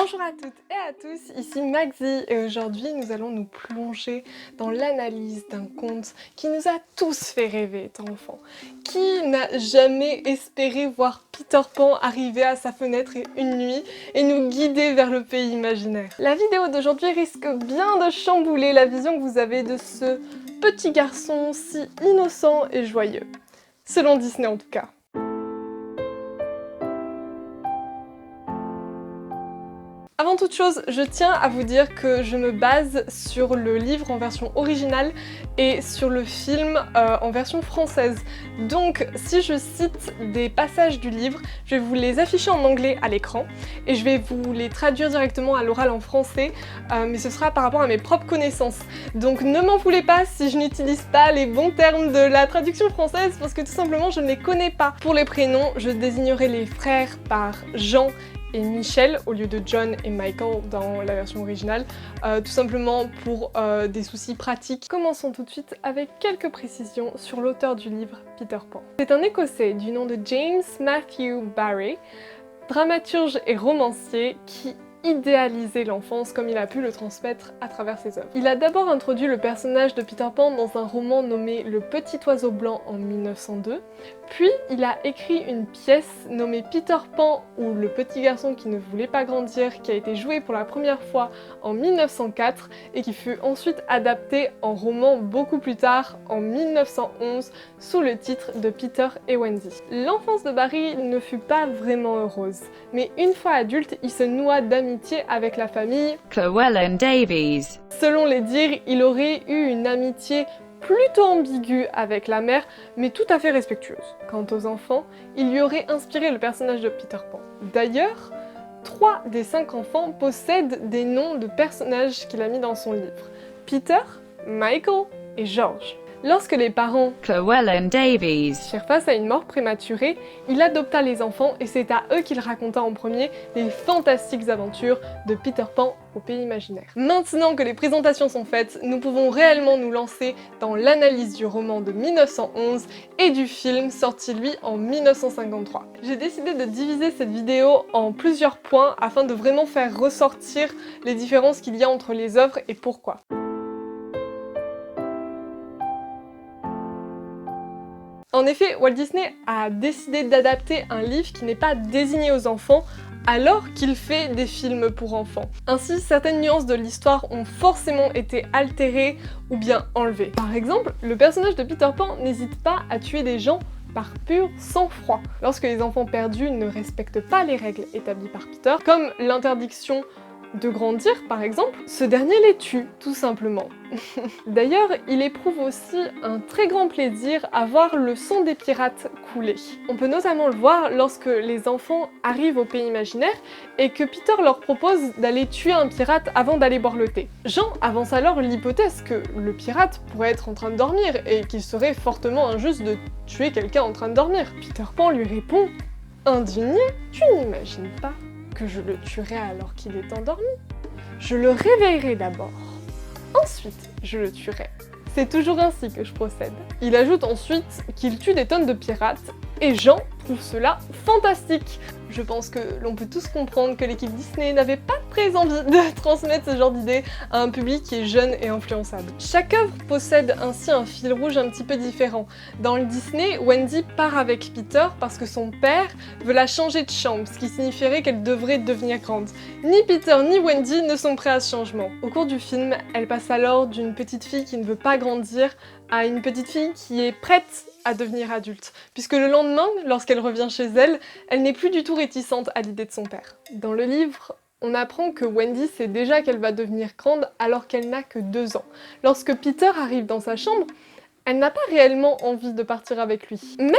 Bonjour à toutes et à tous, ici Maxi et aujourd'hui nous allons nous plonger dans l'analyse d'un conte qui nous a tous fait rêver étant enfant. Qui n'a jamais espéré voir Peter Pan arriver à sa fenêtre une nuit et nous guider vers le pays imaginaire? La vidéo d'aujourd'hui risque bien de chambouler la vision que vous avez de ce petit garçon si innocent et joyeux. Selon Disney en tout cas. Avant toute chose, je tiens à vous dire que je me base sur le livre en version originale et sur le film en version française. Donc si je cite des passages du livre, je vais vous les afficher en anglais à l'écran et je vais vous les traduire directement à l'oral en français, mais ce sera par rapport à mes propres connaissances. Donc ne m'en voulez pas si je n'utilise pas les bons termes de la traduction française parce que tout simplement je ne les connais pas. Pour les prénoms, je désignerai les frères par Jean et Michel au lieu de John et Michael dans la version originale, tout simplement pour des soucis pratiques. Commençons tout de suite avec quelques précisions sur l'auteur du livre Peter Pan. C'est un Écossais du nom de James Matthew Barrie, dramaturge et romancier qui idéalisait l'enfance comme il a pu le transmettre à travers ses œuvres. Il a d'abord introduit le personnage de Peter Pan dans un roman nommé Le Petit Oiseau Blanc en 1902, puis il a écrit une pièce nommée Peter Pan ou Le Petit Garçon qui ne voulait pas grandir, qui a été jouée pour la première fois en 1904 et qui fut ensuite adaptée en roman beaucoup plus tard, en 1911, sous le titre de Peter et Wendy. L'enfance de Barrie ne fut pas vraiment heureuse, mais une fois adulte, il se noua d'amitié avec la famille Llewellyn Davies. Selon les dires, il aurait eu une amitié plutôt ambiguë avec la mère, mais tout à fait respectueuse. Quant aux enfants, il lui aurait inspiré le personnage de Peter Pan. D'ailleurs, 3 des 5 enfants possèdent des noms de personnages qu'il a mis dans son livre. Peter, Michael et George. Lorsque les parents Llewellyn Davies firent face à une mort prématurée, il adopta les enfants et c'est à eux qu'il raconta en premier les fantastiques aventures de Peter Pan au pays imaginaire. Maintenant que les présentations sont faites, nous pouvons réellement nous lancer dans l'analyse du roman de 1911 et du film sorti lui en 1953. J'ai décidé de diviser cette vidéo en plusieurs points afin de vraiment faire ressortir les différences qu'il y a entre les œuvres et pourquoi. En effet, Walt Disney a décidé d'adapter un livre qui n'est pas désigné aux enfants alors qu'il fait des films pour enfants. Ainsi, certaines nuances de l'histoire ont forcément été altérées ou bien enlevées. Par exemple, le personnage de Peter Pan n'hésite pas à tuer des gens par pur sang-froid. Lorsque les enfants perdus ne respectent pas les règles établies par Peter, comme l'interdiction de grandir par exemple, ce dernier les tue tout simplement. D'ailleurs, il éprouve aussi un très grand plaisir à voir le sang des pirates couler. On peut notamment le voir lorsque les enfants arrivent au pays imaginaire et que Peter leur propose d'aller tuer un pirate avant d'aller boire le thé. Jean avance alors l'hypothèse que le pirate pourrait être en train de dormir et qu'il serait fortement injuste de tuer quelqu'un en train de dormir. Peter Pan lui répond, indigné, tu n'imagines pas que je le tuerai alors qu'il est endormi. Je le réveillerai d'abord. Ensuite, je le tuerai. C'est toujours ainsi que je procède. Il ajoute ensuite qu'il tue des tonnes de pirates et Jean trouve cela fantastique. Je pense que l'on peut tous comprendre que l'équipe Disney n'avait pas très envie de transmettre ce genre d'idées à un public qui est jeune et influençable. Chaque œuvre possède ainsi un fil rouge un petit peu différent. Dans le Disney, Wendy part avec Peter parce que son père veut la changer de chambre, ce qui signifierait qu'elle devrait devenir grande. Ni Peter ni Wendy ne sont prêts à ce changement. Au cours du film, elle passe alors d'une petite fille qui ne veut pas grandir à une petite fille qui est prête à devenir adulte, puisque le lendemain, lorsqu'elle revient chez elle, elle n'est plus du tout réticente à l'idée de son père. Dans le livre, on apprend que Wendy sait déjà qu'elle va devenir grande alors qu'elle n'a que 2 ans. Lorsque Peter arrive dans sa chambre, elle n'a pas réellement envie de partir avec lui. Mais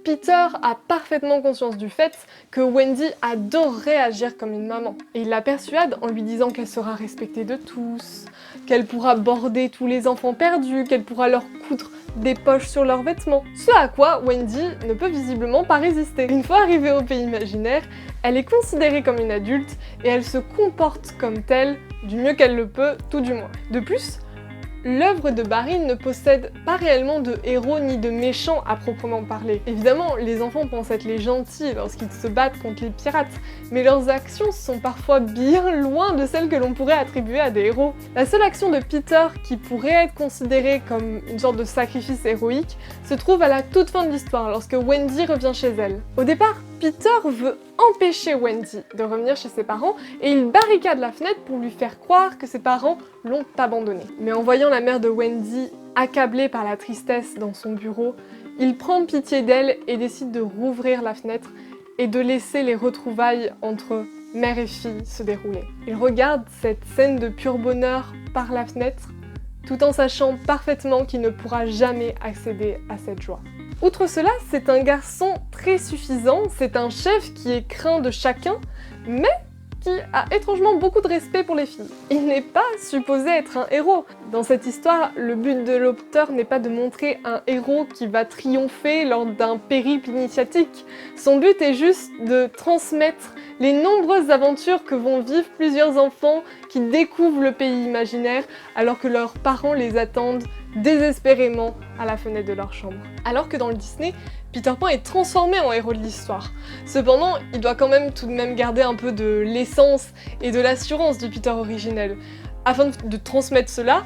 Peter a parfaitement conscience du fait que Wendy adorerait agir comme une maman. Et il la persuade en lui disant qu'elle sera respectée de tous, qu'elle pourra border tous les enfants perdus, qu'elle pourra leur coudre des poches sur leurs vêtements. Ce à quoi Wendy ne peut visiblement pas résister. Une fois arrivée au pays imaginaire, elle est considérée comme une adulte et elle se comporte comme telle, du mieux qu'elle le peut, tout du moins. De plus, l'œuvre de Barry ne possède pas réellement de héros ni de méchants à proprement parler. Évidemment, les enfants pensent être les gentils lorsqu'ils se battent contre les pirates, mais leurs actions sont parfois bien loin de celles que l'on pourrait attribuer à des héros. La seule action de Peter qui pourrait être considérée comme une sorte de sacrifice héroïque se trouve à la toute fin de l'histoire, lorsque Wendy revient chez elle. Au départ, Peter veut empêcher Wendy de revenir chez ses parents et il barricade la fenêtre pour lui faire croire que ses parents l'ont abandonnée. Mais en voyant la mère de Wendy accablée par la tristesse dans son bureau, il prend pitié d'elle et décide de rouvrir la fenêtre et de laisser les retrouvailles entre mère et fille se dérouler. Il regarde cette scène de pur bonheur par la fenêtre, tout en sachant parfaitement qu'il ne pourra jamais accéder à cette joie. Outre cela, c'est un garçon très suffisant, c'est un chef qui est craint de chacun, mais qui a étrangement beaucoup de respect pour les filles. Il n'est pas supposé être un héros. Dans cette histoire, le but de l'auteur n'est pas de montrer un héros qui va triompher lors d'un périple initiatique. Son but est juste de transmettre les nombreuses aventures que vont vivre plusieurs enfants qui découvrent le pays imaginaire alors que leurs parents les attendent désespérément à la fenêtre de leur chambre. Alors que dans le Disney, Peter Pan est transformé en héros de l'histoire. Cependant, il doit quand même tout de même garder un peu de l'essence et de l'assurance du Peter originel. Afin de transmettre cela,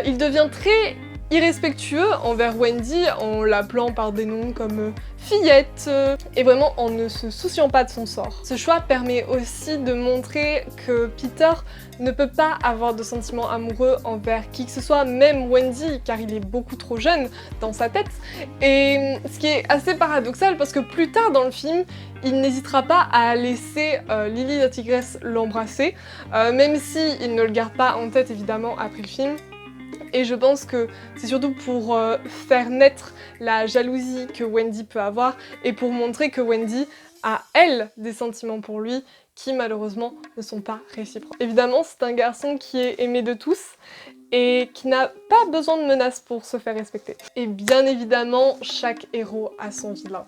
il devient très irrespectueux envers Wendy en l'appelant par des noms comme fillette et vraiment en ne se souciant pas de son sort. Ce choix permet aussi de montrer que Peter ne peut pas avoir de sentiments amoureux envers qui que ce soit, même Wendy, car il est beaucoup trop jeune dans sa tête. Et ce qui est assez paradoxal parce que plus tard dans le film, il n'hésitera pas à laisser Lily la tigresse l'embrasser, même si il ne le garde pas en tête évidemment après le film. Et je pense que c'est surtout pour faire naître la jalousie que Wendy peut avoir et pour montrer que Wendy a, elle, des sentiments pour lui qui malheureusement ne sont pas réciproques. Évidemment, c'est un garçon qui est aimé de tous et qui n'a pas besoin de menaces pour se faire respecter. Et bien évidemment, chaque héros a son vilain.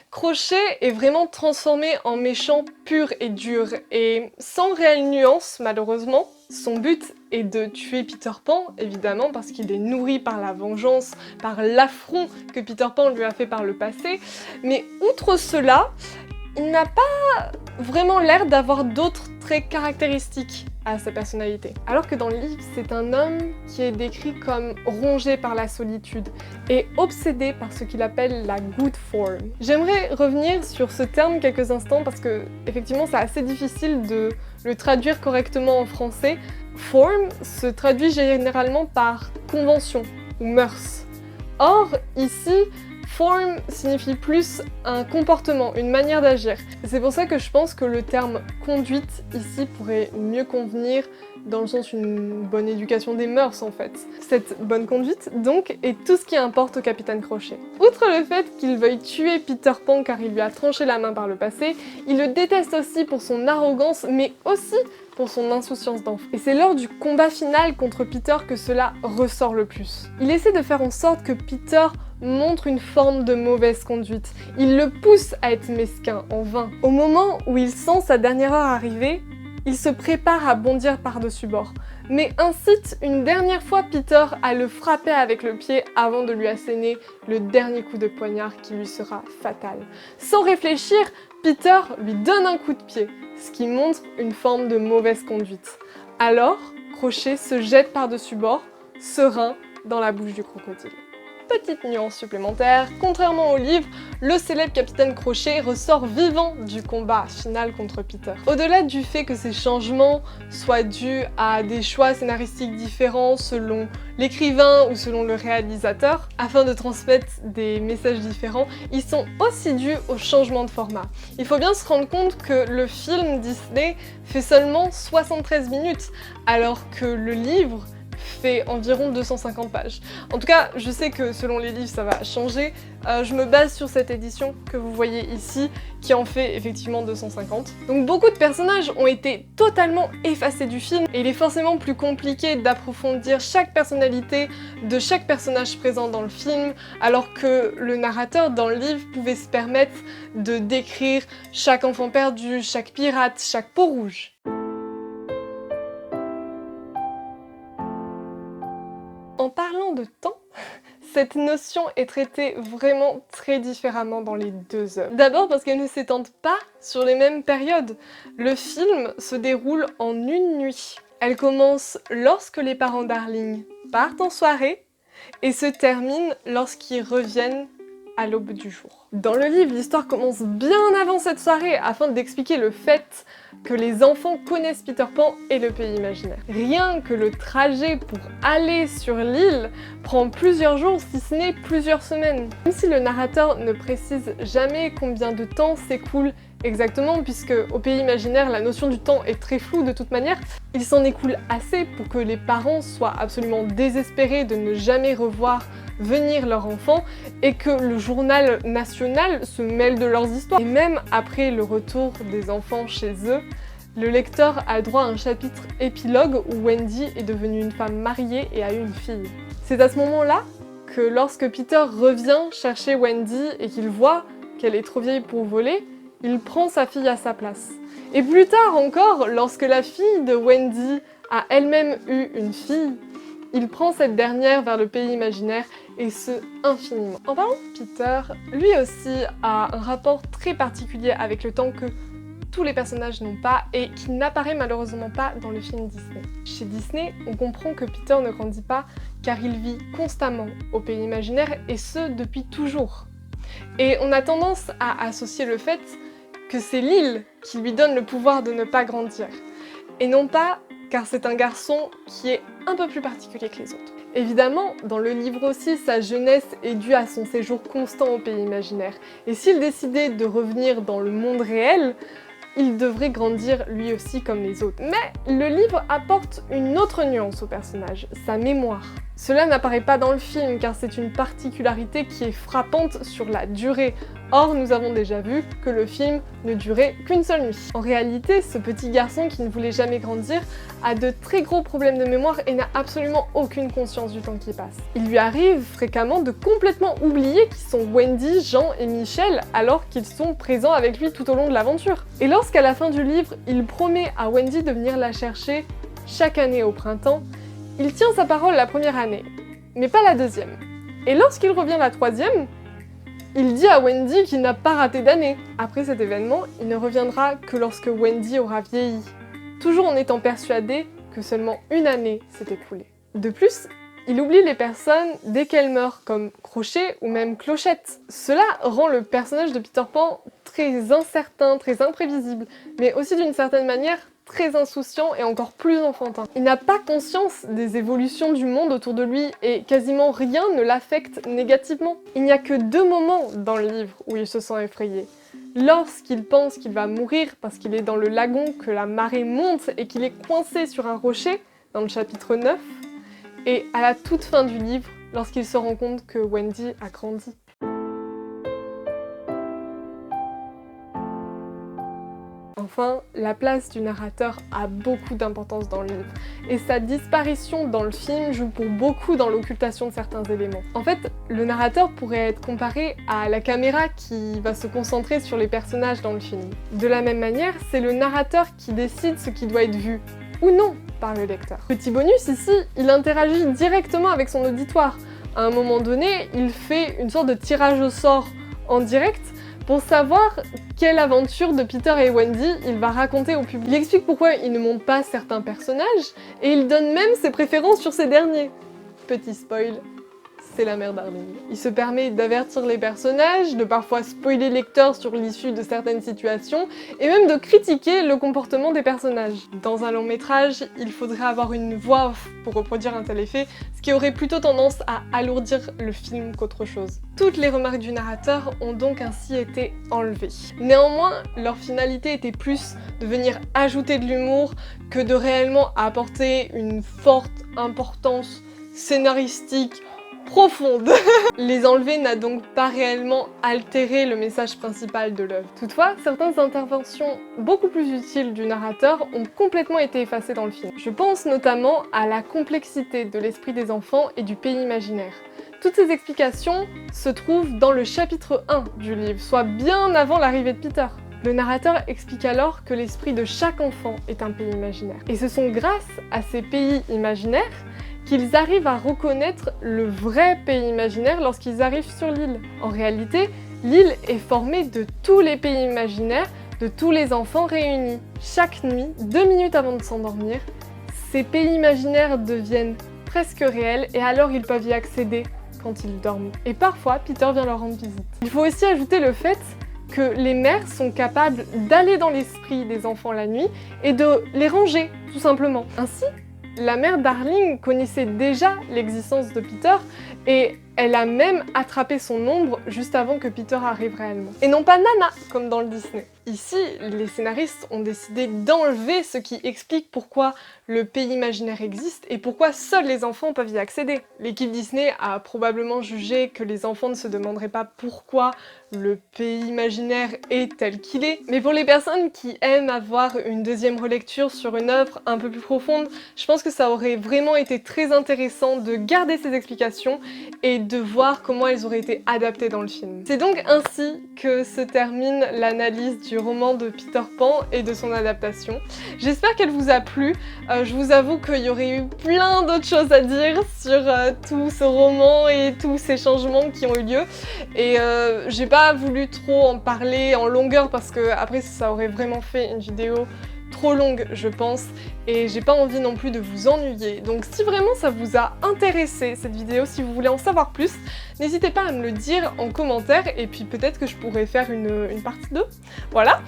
Crochet est vraiment transformé en méchant pur et dur et sans réelle nuance malheureusement. Son but est de tuer Peter Pan, évidemment, parce qu'il est nourri par la vengeance, par l'affront que Peter Pan lui a fait par le passé. Mais outre cela, il n'a pas vraiment l'air d'avoir d'autres traits caractéristiques à sa personnalité. Alors que dans le livre, c'est un homme qui est décrit comme rongé par la solitude et obsédé par ce qu'il appelle la good form. J'aimerais revenir sur ce terme quelques instants parce que, effectivement, c'est assez difficile de le traduire correctement en français. Form se traduit généralement par convention ou mœurs. Or, ici, form signifie plus un comportement, une manière d'agir. C'est pour ça que je pense que le terme conduite ici pourrait mieux convenir dans le sens d'une bonne éducation des mœurs en fait. Cette bonne conduite donc est tout ce qui importe au Capitaine Crochet. Outre le fait qu'il veuille tuer Peter Pan car il lui a tranché la main par le passé, il le déteste aussi pour son arrogance mais aussi pour son insouciance d'enfant. Et c'est lors du combat final contre Peter que cela ressort le plus. Il essaie de faire en sorte que Peter montre une forme de mauvaise conduite. Il le pousse à être mesquin, en vain. Au moment où il sent sa dernière heure arriver, il se prépare à bondir par-dessus bord, mais incite une dernière fois Peter à le frapper avec le pied avant de lui asséner le dernier coup de poignard qui lui sera fatal. Sans réfléchir, Peter lui donne un coup de pied, ce qui montre une forme de mauvaise conduite. Alors, Crochet se jette par-dessus bord, serein, dans la bouche du crocodile. Petite nuance supplémentaire, contrairement au livre, le célèbre Capitaine Crochet ressort vivant du combat final contre Peter. Au-delà du fait que ces changements soient dus à des choix scénaristiques différents selon l'écrivain ou selon le réalisateur, afin de transmettre des messages différents, ils sont aussi dus au changement de format. Il faut bien se rendre compte que le film Disney fait seulement 73 minutes, alors que le livre fait environ 250 pages. En tout cas, je sais que selon les livres, ça va changer. Je me base sur cette édition que vous voyez ici, qui en fait effectivement 250. Donc beaucoup de personnages ont été totalement effacés du film, et il est forcément plus compliqué d'approfondir chaque personnalité de chaque personnage présent dans le film, alors que le narrateur dans le livre pouvait se permettre de décrire chaque enfant perdu, chaque pirate, chaque peau rouge. En parlant de temps, cette notion est traitée vraiment très différemment dans les deux œuvres. D'abord parce qu'elles ne s'étendent pas sur les mêmes périodes. Le film se déroule en une nuit. Elle commence lorsque les parents Darling partent en soirée et se termine lorsqu'ils reviennent à l'aube du jour. Dans le livre, l'histoire commence bien avant cette soirée afin d'expliquer le fait que les enfants connaissent Peter Pan et le pays imaginaire. Rien que le trajet pour aller sur l'île prend plusieurs jours, si ce n'est plusieurs semaines. Même si le narrateur ne précise jamais combien de temps s'écoule exactement, puisque au pays imaginaire, la notion du temps est très floue de toute manière, il s'en écoule assez pour que les parents soient absolument désespérés de ne jamais revoir venir leur enfant et que le journal national se mêle de leurs histoires. Et même après le retour des enfants chez eux, le lecteur a droit à un chapitre épilogue où Wendy est devenue une femme mariée et a eu une fille. C'est à ce moment-là que lorsque Peter revient chercher Wendy et qu'il voit qu'elle est trop vieille pour voler, il prend sa fille à sa place. Et plus tard encore, lorsque la fille de Wendy a elle-même eu une fille, il prend cette dernière vers le pays imaginaire, et ce, infiniment. En parlant de Peter, lui aussi a un rapport très particulier avec le temps que tous les personnages n'ont pas et qui n'apparaît malheureusement pas dans le film Disney. Chez Disney, on comprend que Peter ne grandit pas car il vit constamment au pays imaginaire, et ce, depuis toujours. Et on a tendance à associer le fait que c'est l'île qui lui donne le pouvoir de ne pas grandir, et non pas car c'est un garçon qui est un peu plus particulier que les autres. Évidemment, dans le livre aussi, sa jeunesse est due à son séjour constant au pays imaginaire, et s'il décidait de revenir dans le monde réel, il devrait grandir lui aussi comme les autres. Mais le livre apporte une autre nuance au personnage, sa mémoire. Cela n'apparaît pas dans le film car c'est une particularité qui est frappante sur la durée. Or, nous avons déjà vu que le film ne durait qu'une seule nuit. En réalité, ce petit garçon qui ne voulait jamais grandir a de très gros problèmes de mémoire et n'a absolument aucune conscience du temps qui passe. Il lui arrive fréquemment de complètement oublier qui sont Wendy, Jean et Michel alors qu'ils sont présents avec lui tout au long de l'aventure. Et lorsqu'à la fin du livre, il promet à Wendy de venir la chercher chaque année au printemps, il tient sa parole la première année, mais pas la deuxième. Et lorsqu'il revient la troisième, il dit à Wendy qu'il n'a pas raté d'année. Après cet événement, il ne reviendra que lorsque Wendy aura vieilli, toujours en étant persuadé que seulement une année s'est écoulée. De plus, il oublie les personnes dès qu'elles meurent, comme Crochet ou même Clochette. Cela rend le personnage de Peter Pan très incertain, très imprévisible, mais aussi d'une certaine manière très insouciant et encore plus enfantin. Il n'a pas conscience des évolutions du monde autour de lui et quasiment rien ne l'affecte négativement. Il n'y a que 2 moments dans le livre où il se sent effrayé. Lorsqu'il pense qu'il va mourir parce qu'il est dans le lagon, que la marée monte et qu'il est coincé sur un rocher, dans le chapitre 9, et à la toute fin du livre, lorsqu'il se rend compte que Wendy a grandi. Enfin, la place du narrateur a beaucoup d'importance dans le livre, et sa disparition dans le film joue pour beaucoup dans l'occultation de certains éléments. En fait, le narrateur pourrait être comparé à la caméra qui va se concentrer sur les personnages dans le film. De la même manière, c'est le narrateur qui décide ce qui doit être vu, ou non, par le lecteur. Petit bonus ici, il interagit directement avec son auditoire. À un moment donné, il fait une sorte de tirage au sort en direct, pour savoir quelle aventure de Peter et Wendy il va raconter au public. Il explique pourquoi il ne montre pas certains personnages, et il donne même ses préférences sur ces derniers. Petit spoil, c'est la mère Darling. Il se permet d'avertir les personnages, de parfois spoiler le lecteur sur l'issue de certaines situations, et même de critiquer le comportement des personnages. Dans un long métrage, il faudrait avoir une voix off pour reproduire un tel effet, ce qui aurait plutôt tendance à alourdir le film qu'autre chose. Toutes les remarques du narrateur ont donc ainsi été enlevées. Néanmoins, leur finalité était plus de venir ajouter de l'humour que de réellement apporter une forte importance scénaristique profonde. Les enlever n'a donc pas réellement altéré le message principal de l'œuvre. Toutefois, certaines interventions beaucoup plus utiles du narrateur ont complètement été effacées dans le film. Je pense notamment à la complexité de l'esprit des enfants et du pays imaginaire. Toutes ces explications se trouvent dans le chapitre 1 du livre, soit bien avant l'arrivée de Peter. Le narrateur explique alors que l'esprit de chaque enfant est un pays imaginaire. Et ce sont grâce à ces pays imaginaires qu'ils arrivent à reconnaître le vrai pays imaginaire lorsqu'ils arrivent sur l'île. En réalité, l'île est formée de tous les pays imaginaires, de tous les enfants réunis. Chaque nuit, 2 minutes avant de s'endormir, ces pays imaginaires deviennent presque réels et alors ils peuvent y accéder quand ils dorment. Et parfois, Peter vient leur rendre visite. Il faut aussi ajouter le fait que les mères sont capables d'aller dans l'esprit des enfants la nuit et de les ranger, tout simplement. Ainsi, la mère Darling connaissait déjà l'existence de Peter et elle a même attrapé son ombre juste avant que Peter arrive réellement. Et non pas Nana, comme dans le Disney. Ici, les scénaristes ont décidé d'enlever ce qui explique pourquoi le pays imaginaire existe et pourquoi seuls les enfants peuvent y accéder. L'équipe Disney a probablement jugé que les enfants ne se demanderaient pas pourquoi le pays imaginaire est tel qu'il est. Mais pour les personnes qui aiment avoir une deuxième relecture sur une œuvre un peu plus profonde, je pense que ça aurait vraiment été très intéressant de garder ces explications et de voir comment elles auraient été adaptées dans le film. C'est donc ainsi que se termine l'analyse du roman de Peter Pan et de son adaptation. J'espère qu'elle vous a plu. Je vous avoue qu'il y aurait eu plein d'autres choses à dire sur tout ce roman et tous ces changements qui ont eu lieu. Et j'ai pas voulu trop en parler en longueur parce que après ça aurait vraiment fait une vidéo trop longue, je pense, et j'ai pas envie non plus de vous ennuyer. Donc si vraiment ça vous a intéressé cette vidéo, si vous voulez en savoir plus, n'hésitez pas à me le dire en commentaire et puis peut-être que je pourrais faire une partie 2. Voilà.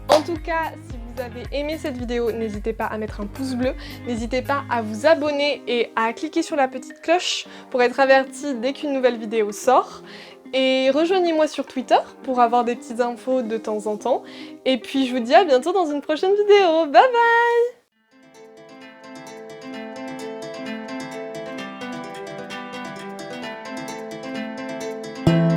En tout cas, si vous avez aimé cette vidéo, n'hésitez pas à mettre un pouce bleu, n'hésitez pas à vous abonner et à cliquer sur la petite cloche pour être averti dès qu'une nouvelle vidéo sort. Et rejoignez-moi sur Twitter pour avoir des petites infos de temps en temps. Et puis je vous dis à bientôt dans une prochaine vidéo. Bye bye!